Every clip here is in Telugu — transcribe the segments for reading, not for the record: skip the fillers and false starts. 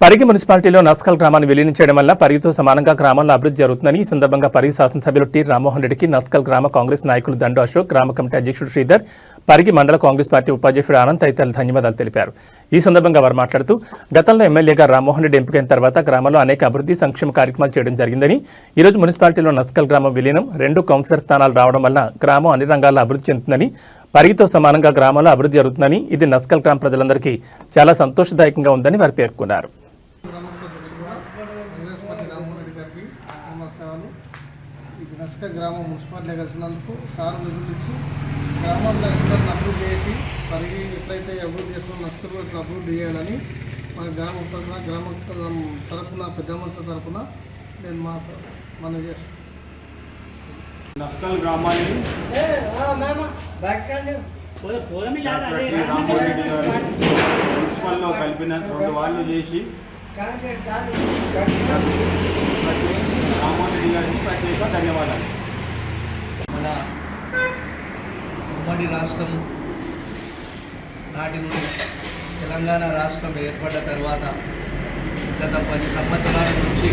పరిగి మున్సిపాలిటీలో నస్కల్ గ్రామాన్ని విలీనం చేయడం వల్ల పరిగితో సమానంగా గ్రామంలో అభివృద్ధి జరుగుతుందని ఈ సందర్భంగా పరిగి శాసనసభ్యులు టి రామ్మోహన్ రెడ్డికి నస్కల్ గ్రామ కాంగ్రెస్ నాయకులు దండు అశోక్, గ్రామ కమిటీ అధ్యక్షుడు శ్రీధర్, పరిగి మండల కాంగ్రెస్ పార్టీ ఉపాధ్యక్షుడు ఆనంద్ తదితరులు ధన్యవాదాలు తెలిపారు. ఈ సందర్భంగా వారు మాట్లాడుతూ గతంలో ఎమ్మెల్యేగా రామ్మోహన్ రెడ్డి ఎంపికైన తర్వాత గ్రామంలో అనేక అభివృద్ధి సంక్షేమ కార్యక్రమాలు చేయడం జరిగిందని, ఈరోజు మున్సిపాలిటీలో నస్కల్ గ్రామం విలీనం 2 కౌన్సిలర్ స్థానాలు రావడం వల్ల గ్రామం అన్ని రంగాల్లో అభివృద్ధి చెందుతుందని, పరిగితో సమానంగా గ్రామంలో అభివృద్ధి జరుగుతుందని, ఇది నస్కల్ గ్రామ ప్రజలందరికీ చాలా సంతోషదాయకంగా ఉందని వారు పేర్కొన్నారు. నస్కల్ గ్రామం మున్సిపాలిటీ కలిసినందుకు సారు నిధులు ఇచ్చి గ్రామంలో అందరిని అభివృద్ధి చేసి పరిగి ఎట్లయితే అభివృద్ధి చేస్తున్న నస్కల్ కూడా ఇట్లా అభివృద్ధి చేయాలని మా గ్రామం తరఫున పెద్ద మనుషుల తరఫున నేను మనం చేస్తాను. నస్కల్ గ్రామాన్ని మున్సిపల్లో కలిపిన 2 వార్డులు చేసి రామ్మోహన్ రెడ్డి గారికి ప్రత్యేక ధన్యవాదాలు. మన ఉమ్మడి రాష్ట్రం నాటి నుండి తెలంగాణ రాష్ట్రం ఏర్పడ్డ తర్వాత గత 10 సంవత్సరాల నుంచి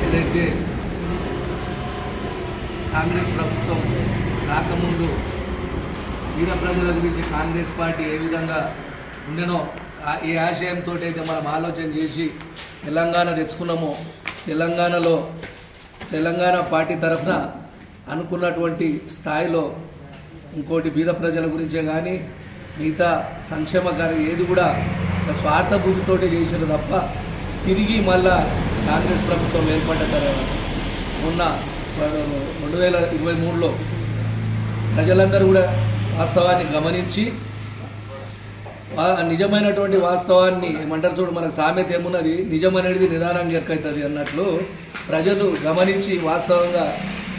ఏదైతే కాంగ్రెస్ ప్రభుత్వం రాకముందు వీర ప్రజల గురించి కాంగ్రెస్ పార్టీ ఏ విధంగా ఉండెనో ఈ ఆశయంతో అయితే మనం ఆలోచన చేసి తెలంగాణ తెచ్చుకున్నామో, తెలంగాణలో తెలంగాణ పార్టీ తరఫున అనుకున్నటువంటి స్థాయిలో ఇంకోటి బీద ప్రజల గురించే కానీ మిగతా సంక్షేమ కార్యం ఏది కూడా స్వార్థ బుద్ధితోటి చేసిన తప్ప తిరిగి మళ్ళా కాంగ్రెస్ ప్రభుత్వం ఏర్పడ్డ తర్వాత మొన్న 2023లో ప్రజలందరూ కూడా వాస్తవాన్ని గమనించి నిజమైనటువంటి వాస్తవాన్ని ఏమంటారు చూడు, మనకు సామెత ఏమున్నది, నిజమనేది నిదానంగా ఎక్కవుతుంది అన్నట్లు ప్రజలు గమనించి వాస్తవంగా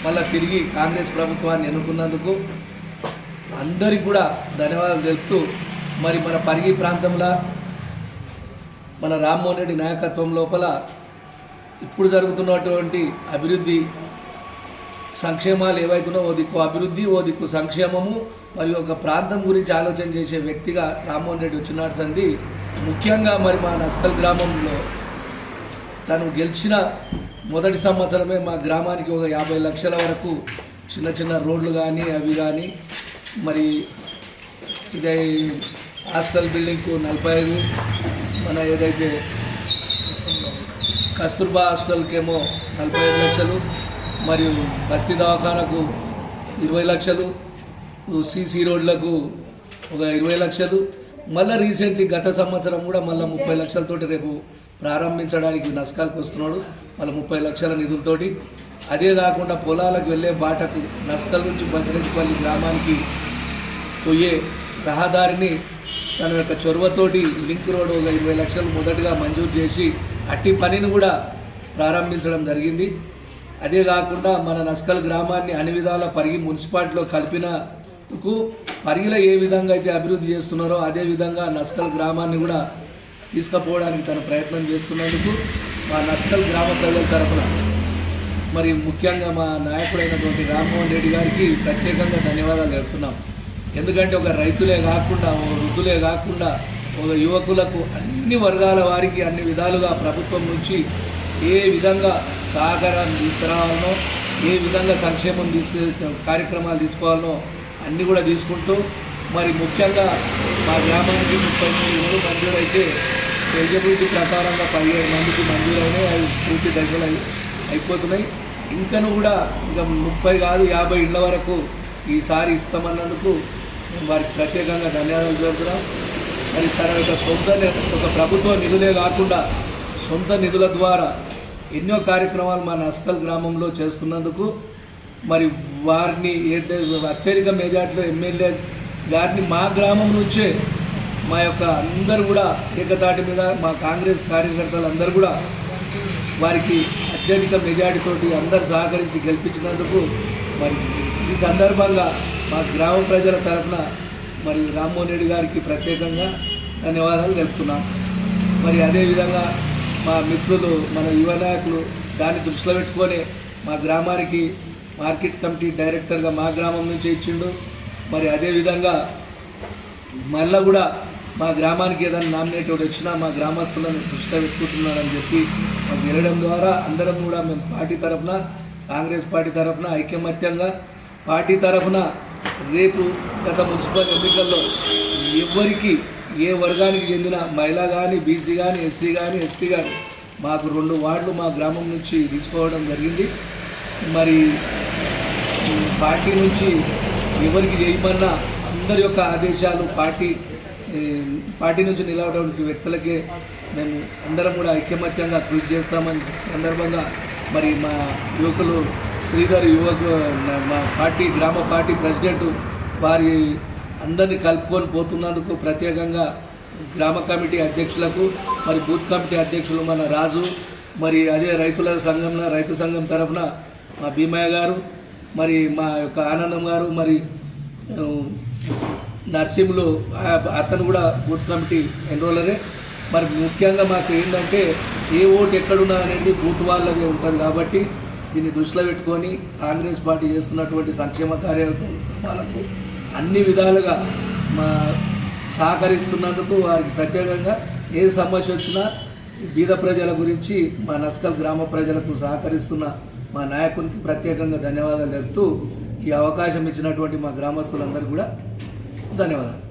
మళ్ళీ తిరిగి కాంగ్రెస్ ప్రభుత్వాన్ని ఎన్నుకున్నందుకు అందరికి కూడా ధన్యవాదాలు తెలుపుతూ, మరి మన పరిగి ప్రాంతంలో మన రామ్మోహన్ రెడ్డి నాయకత్వం లోపల ఇప్పుడు జరుగుతున్నటువంటి అభివృద్ధి సంక్షేమాలు ఏవైతున్నా ఓ దిక్కు అభివృద్ధి, ఓ దిక్కు సంక్షేమము, మరియు ఒక ప్రాంతం గురించి ఆలోచన చేసే వ్యక్తిగా రామ్మోహన్ రెడ్డి వచ్చినాడు సంది. ముఖ్యంగా మరి మా నస్కల్ గ్రామంలో తను గెలిచిన మొదటి సంవత్సరమే మా గ్రామానికి ఒక 50 లక్షల వరకు చిన్న చిన్న రోడ్లు కానీ అవి కానీ, మరి ఇదే హాస్టల్ బిల్డింగ్కు 45, మన ఏదైతే కస్తూర్బా హాస్టల్కేమో 45 లక్షలు, మరియు బస్తీ దవాఖానకు 20 లక్షలు, సీసీ రోడ్లకు ఒక 20 లక్షలు, మళ్ళీ రీసెంట్లీ గత సంవత్సరం కూడా మళ్ళీ 30 లక్షలతోటి రేపు ప్రారంభించడానికి నస్కల్కి వస్తున్నాడు, మళ్ళీ 30 లక్షల నిధులతోటి. అదే కాకుండా పొలాలకు వెళ్ళే బాటకు నస్కల్ నుంచి బసిరెడ్డిపల్లి గ్రామానికి పోయే రహదారిని తన యొక్క చొరవతోటి లింక్ రోడ్ ఒక 20 లక్షలు మొదటగా మంజూరు చేసి అట్టి పనిని కూడా ప్రారంభించడం జరిగింది. అదే కాకుండా మన నస్కల్ గ్రామాన్ని అన్ని విధాల పరిగి మున్సిపాలిటీలో కలిపినందుకు పరిగిలో ఏ విధంగా అయితే అభివృద్ధి చేస్తున్నారో అదే విధంగా నస్కల్ గ్రామాన్ని కూడా తీసుకుపోవడానికి తన ప్రయత్నం చేస్తున్నందుకు మా నస్కల్ గ్రామ ప్రజల తరఫున మరి ముఖ్యంగా మా నాయకుడైనటువంటి రామ్మోహన్ రెడ్డి గారికి ప్రత్యేకంగా ధన్యవాదాలు చెప్తున్నాం. ఎందుకంటే ఒక రైతులే కాకుండా, ఒక వృద్ధులే కాకుండా, ఒక యువకులకు అన్ని వర్గాల వారికి అన్ని విధాలుగా ప్రభుత్వం నుంచి ఏ విధంగా సహకారాన్ని తీసుకురావాలనో, ఏ విధంగా సంక్షేమం కార్యక్రమాలు తీసుకోవాలనో అన్నీ కూడా తీసుకుంటూ, మరి ముఖ్యంగా మా గ్రామానికి 33 ఇళ్ళు మంజూరైతే ఎలిజిబిలిటీ ప్రకారంగా 15 మందికి మంజూరైనాయి. అవి పూర్తి దశలు అయిపోతున్నాయి. ఇంకను కూడా ఇంకా 30 కాదు 50 ఇళ్ళ వరకు ఈసారి ఇస్తామన్నందుకు మేము వారికి ప్రత్యేకంగా ధన్యవాదాలు చెబుతున్నాం. మరి తన యొక్క సొంత ఒక ప్రభుత్వ నిధులే కాకుండా సొంత నిధుల ద్వారా ఎన్నో కార్యక్రమాలు మా నస్కల్ గ్రామంలో చేస్తున్నందుకు మరి వారిని అత్యధిక మెజార్టీలో ఎమ్మెల్యే గారిని మా గ్రామం నుంచే మా యొక్క అందరూ కూడా ఏకతాటి మీద మా కాంగ్రెస్ కార్యకర్తలు అందరూ కూడా వారికి అత్యధిక మెజార్టీతోటి అందరు సహకరించి గెలిపించినందుకు మరి ఈ సందర్భంగా మా గ్రామ ప్రజల తరఫున మరి రామ్మోహన్ రెడ్డి గారికి ప్రత్యేకంగా ధన్యవాదాలు తెలుపుతున్నాం. మరి అదేవిధంగా మా మిత్రులు, మన యువ నాయకులు దాన్ని దృష్టిలో పెట్టుకొని మా గ్రామానికి మార్కెట్ కమిటీ డైరెక్టర్గా మా గ్రామం నుంచి ఇచ్చిండు. మరి అదేవిధంగా మళ్ళీ కూడా మా గ్రామానికి ఏదైనా నామినేటెడ్ వచ్చినా మా గ్రామస్తులను దృష్టిలో పెట్టుకుంటున్నారని చెప్పి మాకు వెళ్ళడం ద్వారా అందరం కూడా మేము పార్టీ తరఫున కాంగ్రెస్ పార్టీ తరఫున ఐకమత్యంగా పార్టీ తరఫున రేపు గత మున్సిపల్ ఎన్నికల్లో ఎవరికి ఏ వర్గానికి చెందిన మహిళ కానీ బీసీ కానీ ఎస్సీ కానీ ఎస్టీ కానీ మాకు 2 వార్డులు మా గ్రామం నుంచి తీసుకోవడం జరిగింది. మరి పార్టీ నుంచి ఎవరికి చేయమన్నా అందరి యొక్క ఆదేశాలు పార్టీ నుంచి నిలవటువంటి వ్యక్తులకే మేము అందరం కూడా ఐకమత్యంగా కృషి చేస్తామని సందర్భంగా మరి మా యువకులు శ్రీధర్ మా గ్రామ పార్టీ ప్రెసిడెంట్ వారి అందరినీ కలుపుకొని పోతున్నందుకు ప్రత్యేకంగా గ్రామ కమిటీ అధ్యక్షులకు మరి బూత్ కమిటీ అధ్యక్షులు మన రాజు మరి అదే రైతు సంఘం తరఫున మా భీమయ్య గారు మరి మా యొక్క ఆనందం గారు మరి నర్సింహులు అతను కూడా బూత్ కమిటీ ఎన్రోలరే. మరి ముఖ్యంగా మాకు ఏంటంటే ఏ ఓటు ఎక్కడున్నా అనేది బూత్ వాళ్ళదే ఉంటుంది కాబట్టి దీన్ని దృష్టిలో పెట్టుకొని కాంగ్రెస్ పార్టీ చేస్తున్నటువంటి సంక్షేమ కార్యక్రమాలకు అన్ని విధాలుగా మా సహకరిస్తున్నందుకు వారికి ప్రత్యేకంగా ఏ సమస్య వచ్చినా బీద ప్రజల గురించి మా నస్కల్ గ్రామ ప్రజలకు సహకరిస్తున్న మా నాయకునికి ప్రత్యేకంగా ధన్యవాదాలు తెలుపుతూ ఈ అవకాశం ఇచ్చినటువంటి మా గ్రామస్తులందరికీ కూడా ధన్యవాదాలు.